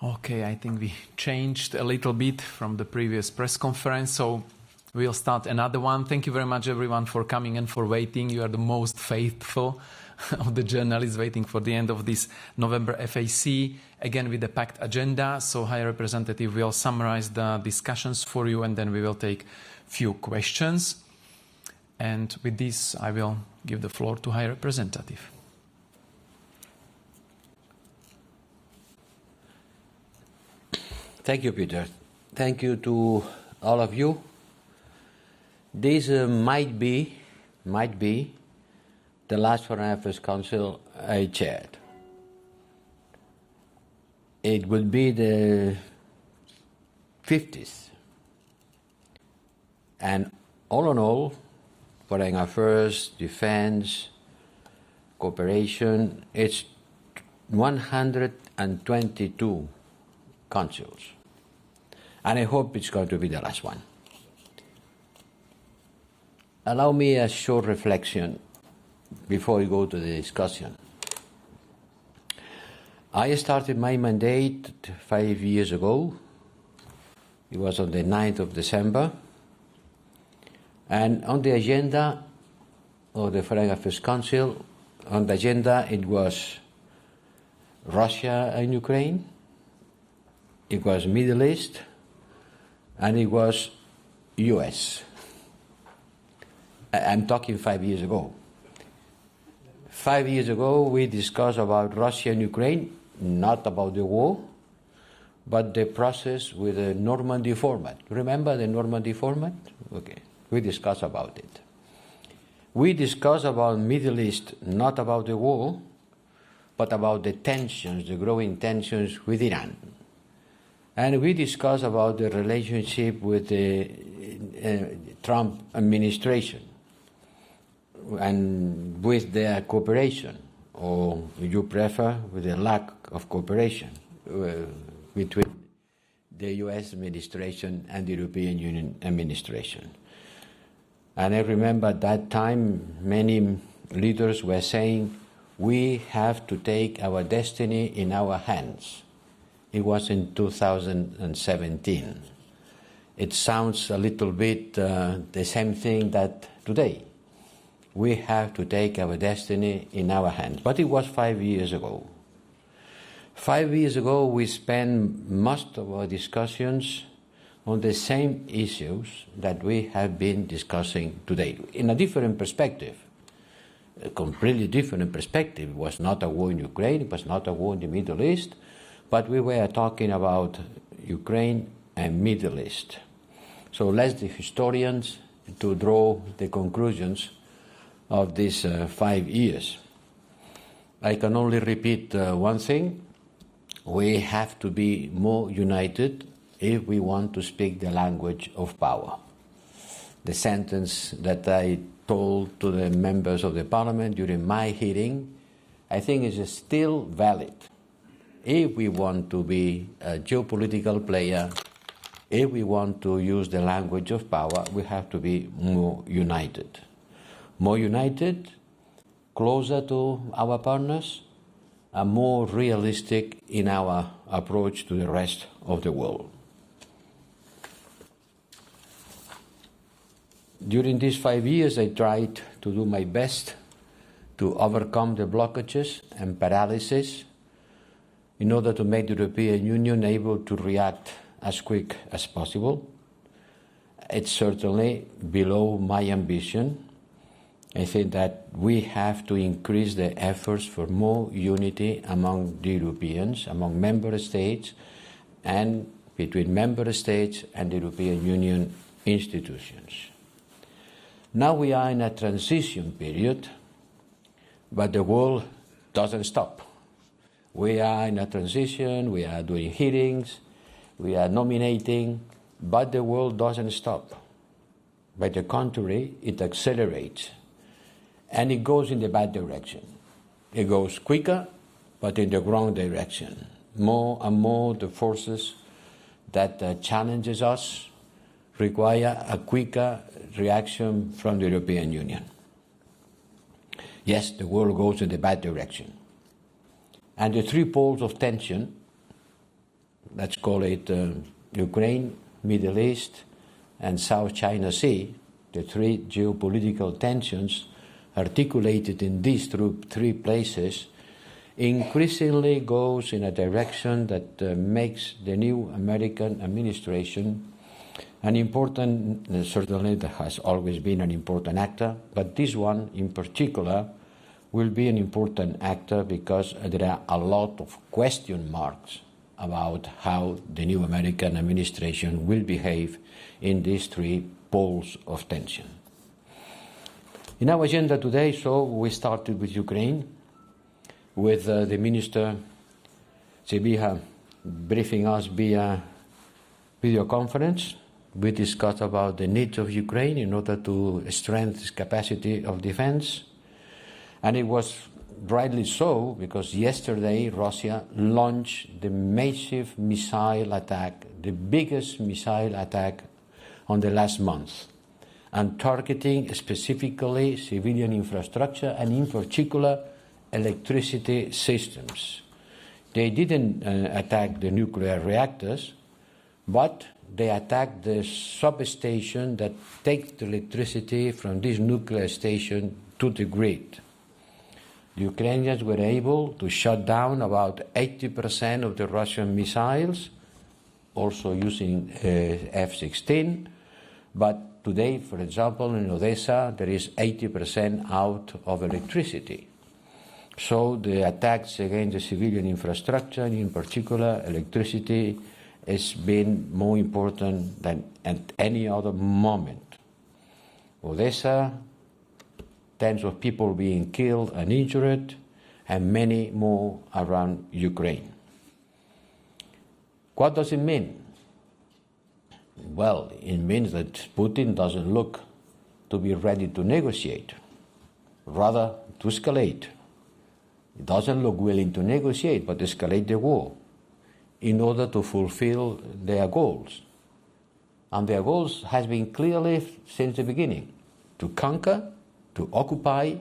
Okay, I think we changed a little bit from the previous press conference, so we'll start another one. Thank you very much, everyone, for coming and for waiting. You are the most faithful of the journalists waiting for the end of this November FAC, again with a packed agenda. So High Representative will summarize the discussions for you, and then we will take few questions. And with this, I will give the floor to High Representative. Thank you, Peter. Thank you to all of you. This might be the last Foreign Affairs Council I chaired. It would be the 50th. And all in all, Foreign Affairs, Defense, Cooperation, it's 122 councils. And I hope it's going to be the last one. Allow me a short reflection before we go to the discussion. I started my mandate 5 years ago. It was on the 9th of December. And on the agenda of the Foreign Affairs Council, on the agenda it was Russia and Ukraine, it was Middle East, and it was US. I'm talking 5 years ago. 5 years ago we discussed about Russia and Ukraine, not about the war, but the process with the Normandy format. Remember the Normandy format? Okay, we discussed about it. We discussed about Middle East, not about the war, but about the tensions, the growing tensions with Iran. And we discussed about the relationship with the Trump administration and with their cooperation, or if you prefer, with the lack of cooperation between the US administration and the European Union administration. And I remember at that time many leaders were saying, we have to take our destiny in our hands. It was in 2017. It sounds a little bit the same thing that today. We have to take our destiny in our hands. But it was 5 years ago. 5 years ago, we spent most of our discussions on the same issues that we have been discussing today, in a different perspective, a completely different perspective. It was not a war in Ukraine, it was not a war in the Middle East, but we were talking about Ukraine and Middle East. So let the historians to draw the conclusions of these 5 years. I can only repeat one thing. We have to be more united if we want to speak the language of power. The sentence that I told to the members of the parliament during my hearing, I think is still valid. If we want to be a geopolitical player, if we want to use the language of power, we have to be more united. More united, closer to our partners, and more realistic in our approach to the rest of the world. During these 5 years, I tried to do my best to overcome the blockages and paralysis in order to make the European Union able to react as quick as possible. It's certainly below my ambition. I think that we have to increase the efforts for more unity among the Europeans, among member states, and between member states and the European Union institutions. Now we are in a transition period, but the world doesn't stop. We are in a transition, we are doing hearings, we are nominating, but the world doesn't stop. By the contrary, it accelerates. And it goes in the bad direction. It goes quicker, but in the wrong direction. More and more the forces that challenges us require a quicker reaction from the European Union. Yes, the world goes in the bad direction. And the three poles of tension let's call it Ukraine, Middle East, and South China Sea, the three geopolitical tensions articulated in these three places, increasingly goes in a direction that makes the new American administration an important, certainly that has always been an important actor, but this one in particular will be an important actor because there are a lot of question marks about how the new American administration will behave in these three poles of tension. In our agenda today, so we started with Ukraine, with the Minister Sibiha briefing us via video conference. We discussed about the needs of Ukraine in order to strengthen its capacity of defense. And it was rightly so, because yesterday Russia launched the massive missile attack, the biggest missile attack on the last month, and targeting specifically civilian infrastructure and in particular electricity systems. They didn't attack the nuclear reactors, but they attacked the substation that takes the electricity from this nuclear station to the grid. The Ukrainians were able to shut down about 80% of the Russian missiles, also using F-16, but today, for example, in Odessa, there is 80% out of electricity. So the attacks against the civilian infrastructure, and in particular electricity, has been more important than at any other moment. Odessa, tens of people being killed and injured, and many more around Ukraine. What does it mean? Well, it means that Putin doesn't look to be ready to negotiate, rather to escalate. He doesn't look willing to negotiate, but escalate the war in order to fulfill their goals. And their goals has been clearly since the beginning, to conquer, to occupy,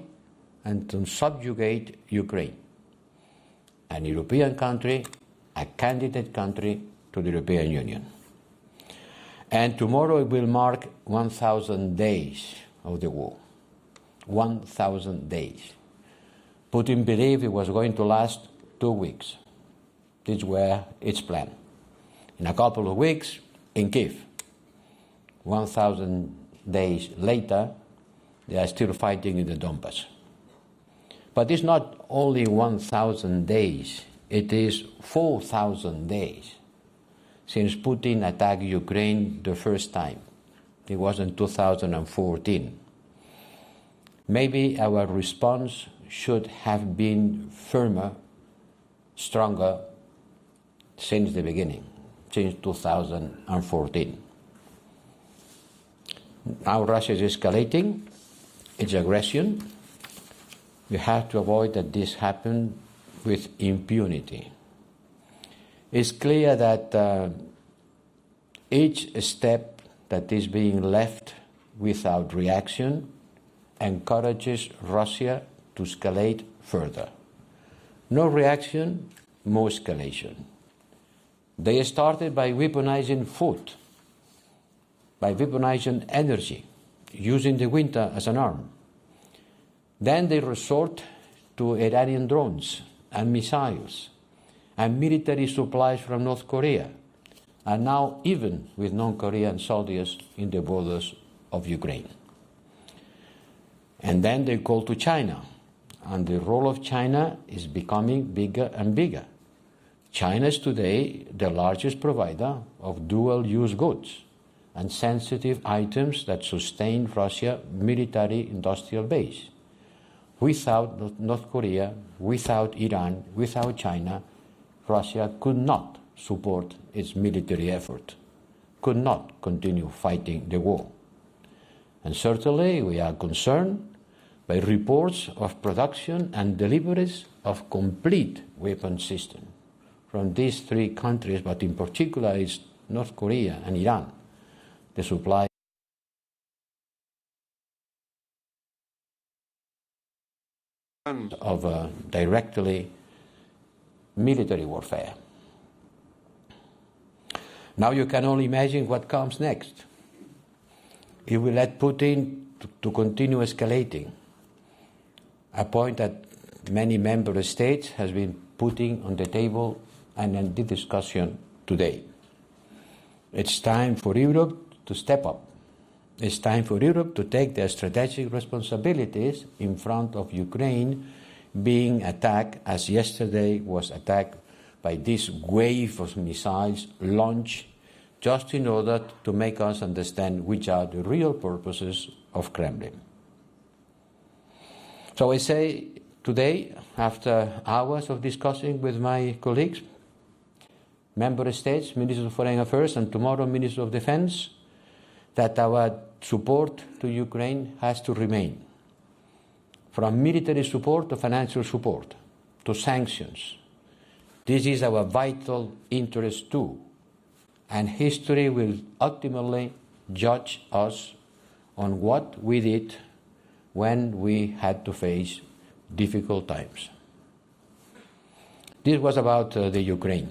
and to subjugate Ukraine, an European country, a candidate country to the European Union. And tomorrow it will mark 1,000 days of the war. 1,000 days. Putin believed it was going to last 2 weeks. These were its plan. In a couple of weeks, in Kiev. 1,000 days later, they are still fighting in the Donbass. But it's not only 1,000 days, it is 4,000 days since Putin attacked Ukraine the first time. It was in 2014. Maybe our response should have been firmer, stronger, since the beginning, since 2014. Now Russia is escalating its aggression. We have to avoid that this happen with impunity. It's clear that each step that is being left without reaction encourages Russia to escalate further. No reaction, more escalation. They started by weaponizing food, by weaponizing energy, using the winter as an arm. Then they resort to Iranian drones and missiles and military supplies from North Korea, and now even with non-Korean soldiers in the borders of Ukraine. And then they call to China, and the role of China is becoming bigger and bigger. China is today the largest provider of dual-use goods and sensitive items that sustain Russia's military-industrial base. Without North Korea, without Iran, without China, Russia could not support its military effort, could not continue fighting the war. And certainly we are concerned by reports of production and deliveries of complete weapon systems from these three countries, but in particular is North Korea and Iran, the supply of directly military warfare. Now you can only imagine what comes next. If we let Putin to continue escalating, a point that many member states has been putting on the table and in the discussion today. It's time for Europe to step up. It's time for Europe to take their strategic responsibilities in front of Ukraine being attacked, as yesterday was attacked by this wave of missiles launched just in order to make us understand which are the real purposes of Kremlin. So I say today, after hours of discussing with my colleagues, member states, ministers of foreign affairs, and tomorrow minister of defense, that our support to Ukraine has to remain. From military support to financial support to sanctions. This is our vital interest too. And history will ultimately judge us on what we did when we had to face difficult times. This was about the Ukraine,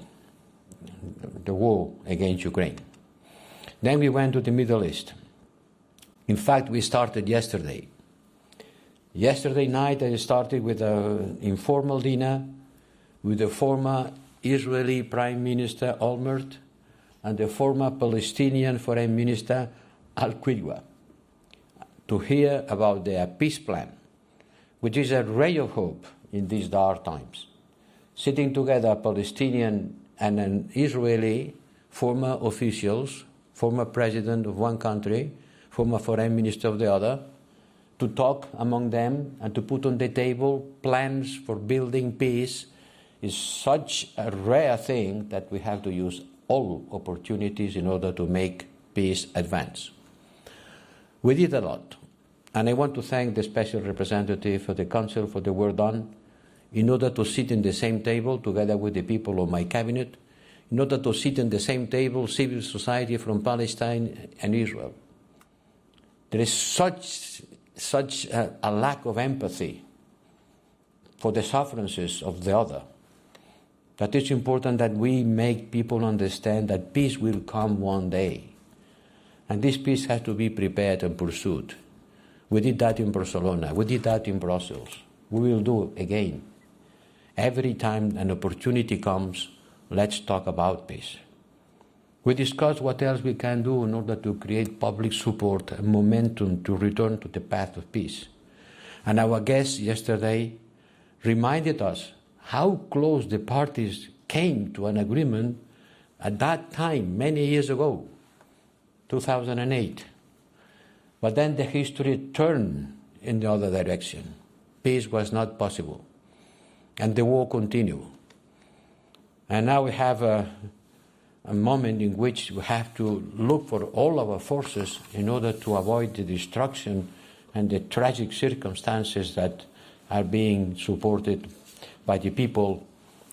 the war against Ukraine. Then we went to the Middle East. In fact, we started yesterday. Yesterday night I started with an informal dinner with the former Israeli Prime Minister Olmert and the former Palestinian Foreign Minister Al-Qidwa to hear about their peace plan, which is a ray of hope in these dark times. Sitting together, Palestinian and an Israeli former officials, former president of one country, former foreign minister of the other, to talk among them and to put on the table plans for building peace is such a rare thing that we have to use all opportunities in order to make peace advance. We did a lot, and I want to thank the Special Representative for the Council for the work done in order to sit in the same table together with the people of my cabinet, in order to sit in the same table civil society from Palestine and Israel. There is such a lack of empathy for the sufferances of the other that it's important that we make people understand that peace will come one day. And this peace has to be prepared and pursued. We did that in Barcelona. We did that in Brussels. We will do it again. Every time an opportunity comes, let's talk about peace. We discussed what else we can do in order to create public support and momentum to return to the path of peace. And our guest yesterday reminded us how close the parties came to an agreement at that time, many years ago, 2008. But then the history turned in the other direction. Peace was not possible. And the war continued. And now we have a moment in which we have to look for all our forces in order to avoid the destruction and the tragic circumstances that are being supported by the people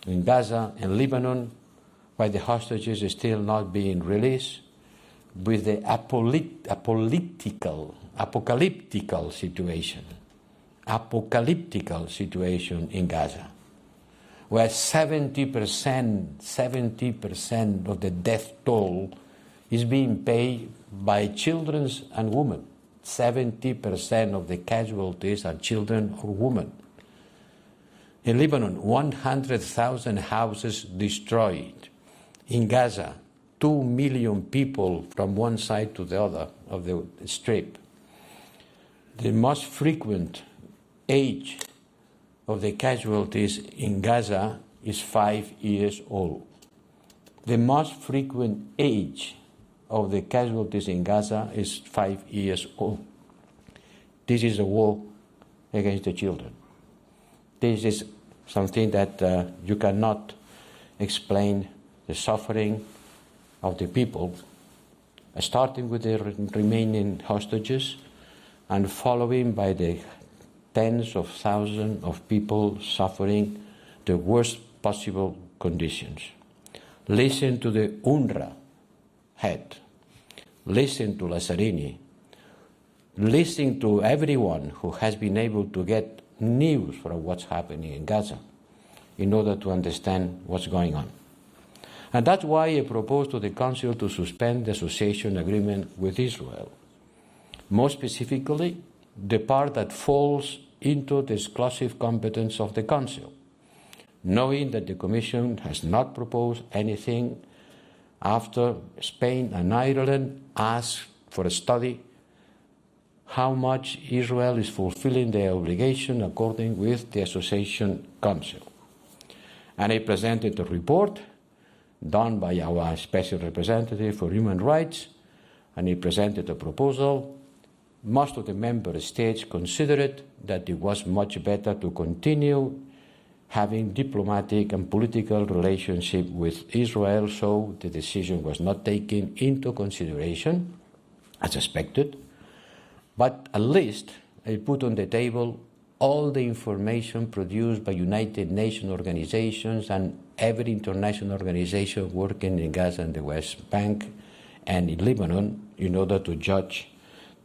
in Gaza and Lebanon, by the hostages still not being released, with the apocalyptical situation in Gaza, where 70% of the death toll is being paid by children and women. 70% of the casualties are children or women. In Lebanon, 100,000 houses destroyed. In Gaza, 2 million people from one side to the other of the strip. The most frequent age of the casualties in Gaza is 5 years old. The most frequent age of the casualties in Gaza is 5 years old. This is a war against the children. This is something that you cannot explain the suffering of the people, starting with the remaining hostages and following by the tens of thousands of people suffering the worst possible conditions. Listen to the UNRWA head. Listen to Lazzarini. Listen to everyone who has been able to get news from what's happening in Gaza in order to understand what's going on. And that's why I propose to the Council to suspend the association agreement with Israel. More specifically, the part that falls into the exclusive competence of the Council, knowing that the Commission has not proposed anything after Spain and Ireland asked for a study how much Israel is fulfilling their obligation according with the Association Council. And I presented a report done by our Special Representative for Human Rights, and he presented a proposal. Most of the member states considered that it was much better to continue having diplomatic and political relationship with Israel, so the decision was not taken into consideration, as expected. But at least I put on the table all the information produced by United Nations organizations and every international organization working in Gaza and the West Bank and in Lebanon in order to judge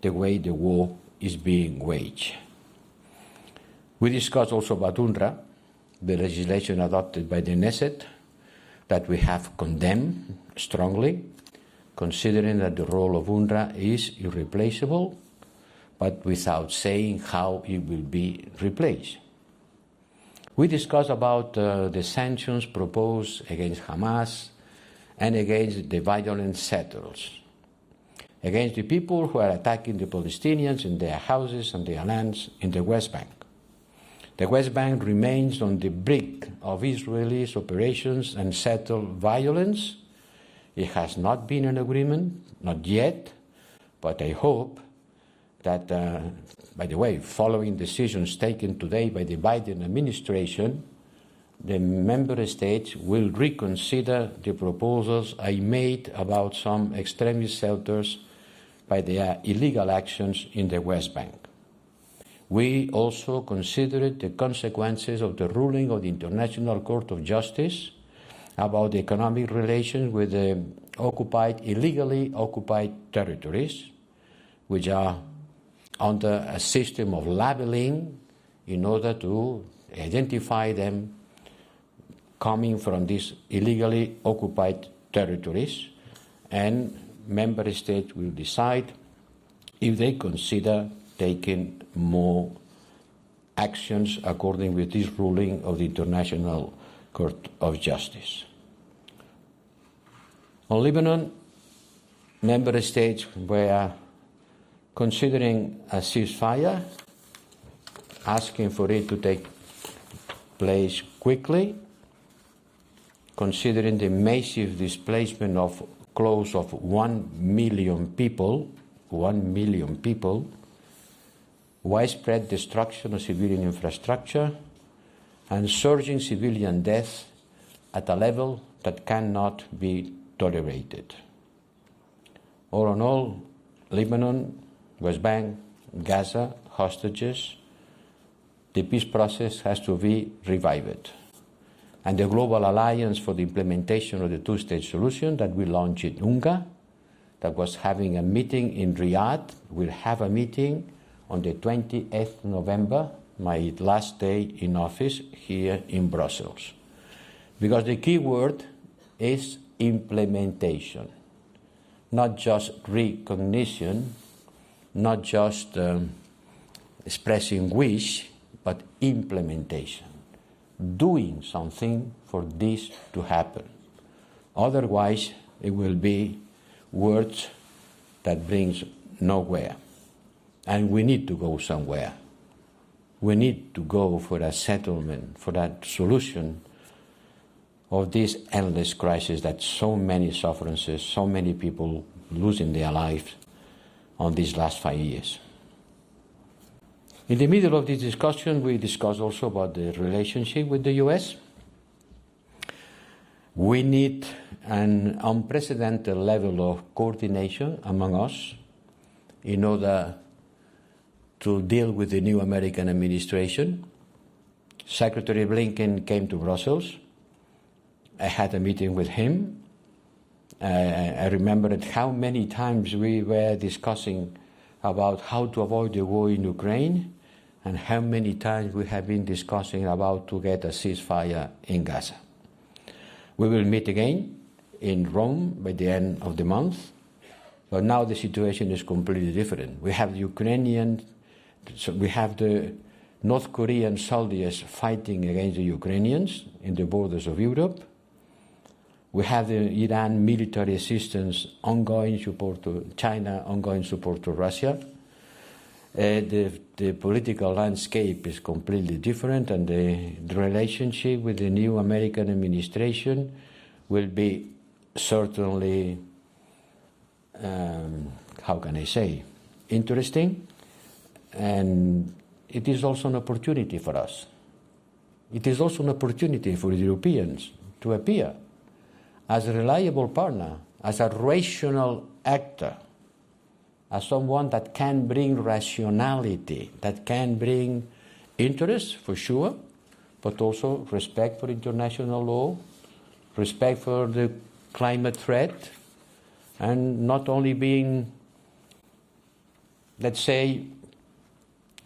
the way the war is being waged. We discussed also about UNRWA, the legislation adopted by the Knesset that we have condemned strongly, considering that the role of UNRWA is irreplaceable, but without saying how it will be replaced. We discussed about the sanctions proposed against Hamas and against the violent settlers, against the people who are attacking the Palestinians in their houses and their lands in the West Bank. The West Bank remains on the brink of Israelis' operations and settled violence. It has not been an agreement, not yet, but I hope that, by the way, following decisions taken today by the Biden administration, the member states will reconsider the proposals I made about some extremist shelters by their illegal actions in the West Bank. We also considered the consequences of the ruling of the International Court of Justice about the economic relations with the illegally occupied territories, which are under a system of labeling in order to identify them coming from these illegally occupied territories, and member states will decide if they consider taking more actions according with this ruling of the International Court of Justice. On Lebanon, member states were considering a ceasefire, asking for it to take place quickly, considering the massive displacement of close of 1 million people, widespread destruction of civilian infrastructure, and surging civilian deaths at a level that cannot be tolerated. All in all, Lebanon, West Bank, Gaza, hostages, the peace process has to be revived. And the Global Alliance for the Implementation of the Two-State Solution that we launched in UNGA, that was having a meeting in Riyadh, will have a meeting on the 28th November, my last day in office here in Brussels. Because the key word is implementation, not just recognition, not just expressing wish, but implementation, doing something for this to happen. Otherwise, it will be words that brings nowhere. And we need to go somewhere. We need to go for a settlement, for that solution of this endless crisis that so many sufferances, so many people losing their lives on these last 5 years. In the middle of this discussion, we discussed also about the relationship with the US. We need an unprecedented level of coordination among us in order to deal with the new American administration. Secretary Blinken came to Brussels. I had a meeting with him. I remembered how many times we were discussing about how to avoid the war in Ukraine, and how many times we have been discussing about to get a ceasefire in Gaza. We will meet again in Rome by the end of the month. But now the situation is completely different. We have the Ukrainian, so we have the North Korean soldiers fighting against the Ukrainians in the borders of Europe. We have the Iran military assistance, ongoing support to China, ongoing support to Russia. The political landscape is completely different, and the relationship with the new American administration will be certainly, how can I say, interesting, and it is also an opportunity for us. It is also an opportunity for the Europeans to appear as a reliable partner, as a rational actor, as someone that can bring rationality, that can bring interest, for sure, but also respect for international law, respect for the climate threat, and not only being, let's say,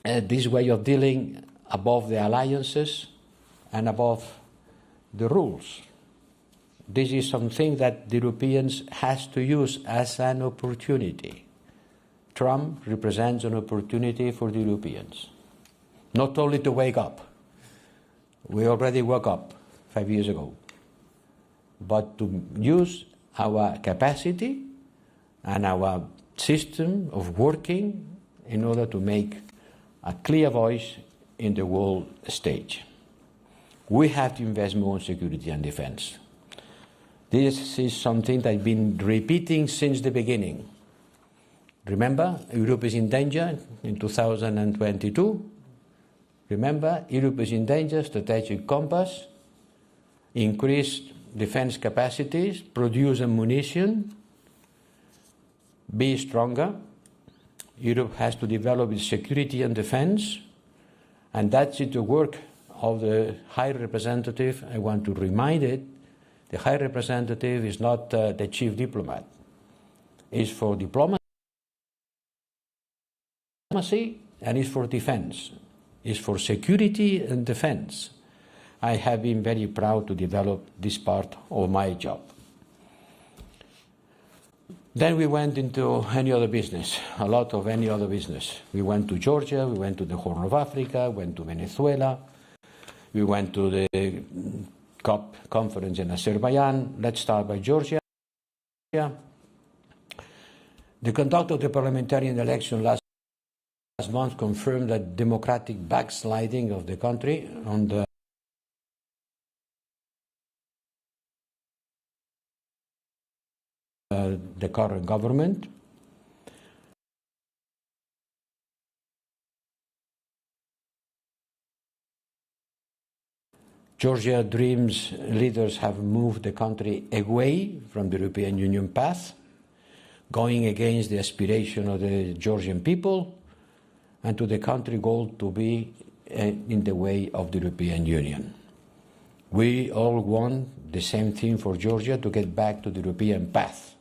this way of dealing above the alliances and above the rules. This is something that the Europeans has to use as an opportunity. Trump represents an opportunity for the Europeans, not only to wake up. We already woke up 5 years ago, but to use our capacity and our system of working in order to make a clear voice in the world stage. We have to invest more in security and defense. This is something that I've been repeating since the beginning. Remember, Europe is in danger in 2022. Remember, Europe is in danger, strategic compass, increased defense capacities, produce ammunition, be stronger. Europe has to develop its security and defense, and that's the work of the High Representative. I want to remind it, the High Representative is not the chief diplomat. It's for diplomacy and it's for defense. It's for security and defense. I have been very proud to develop this part of my job. Then we went into any other business, a lot of any other business. We went to Georgia, we went to the Horn of Africa, went to Venezuela, we went to the COP conference in Azerbaijan. Let's start by Georgia. The conduct of the parliamentary election last month confirmed that democratic backsliding of the country on the current government. Georgia Dream's leaders have moved the country away from the European Union path, going against the aspiration of the Georgian people and to the country goal to be in the way of the European Union. We all want the same thing for Georgia, to get back to the European path.